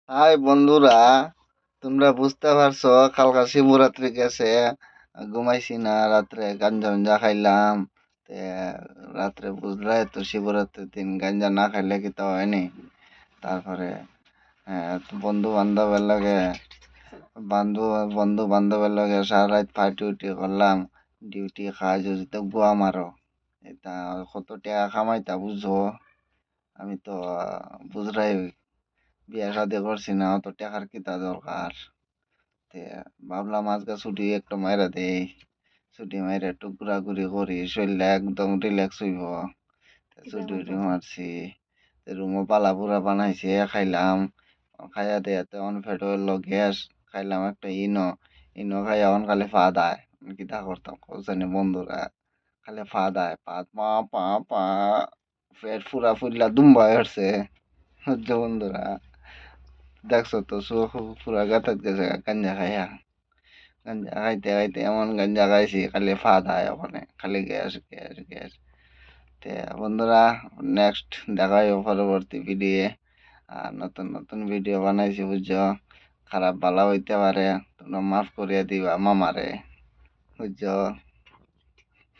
High বন্ধুরা, তোমরা বুঝতে পারছো কালকা শিবরাত্রি গেছে। ঘুমাইছি না, রাত্রে গাঞ্জা মাঞ্জা খাইলাম। তে রাত্রে বুঝলাই তো শিবরাত্রির দিন গাঞ্জা না খাইলে কি তা হয়নি। তারপরে বন্ধু বান্ধবের লাগে বন্ধু বন্ধু বান্ধবের লগে সারা রাত পার্টি উটি করলাম। ডিউটি খাই যদি তো গুয়া মারো, এটা কত টাকা কামাইতা বুঝো। আমি তো বুঝলাই, বিয়া শাদি করছি না, অত টাকার কিতা দরকার। তে ভাবলাম আজকে ছুটি একটু মাইরা দেই। ছুটি মাইরা একটু ঘোরাঘুরি করি, শরীরটা একদম রিল্যাক্স হইব। ছুটি উটি মারছি, রুমও পালা পুরা বানাইছে, খাইলাম। খাইয়া দেয়া তেমন ফেট হইল গ্যাস। খাইলাম একটা ইনো, ইনো খাইয়া অন খালি ফা দায়। কিতা করতাম জানি বন্ধুরা, খালি ফা দায়, পা পা পা পা, পেট ফুরা ফুরলা দুম্বা হচ্ছে। বুঝছো বন্ধুরা, দেখছো তো চোখ পুরা গাতাত গেছে গাঞ্জা খাইয়া। গাঞ্জা খাইতে খাইতে এমন গাঞ্জা খাইছি, খালি ফা দায় ওখানে, খালি গ্যাস গ্যাস গ্যাস। তে বন্ধুরা, নেক্সট দেখা হইব পরবর্তী ভিডিও। আর নতুন নতুন ভিডিও বানাইছি বুঝছো। খারাপ ভালো হইতে পারে, তোমরা মাফ করিয়া দিবা মামারে, বুঝছো।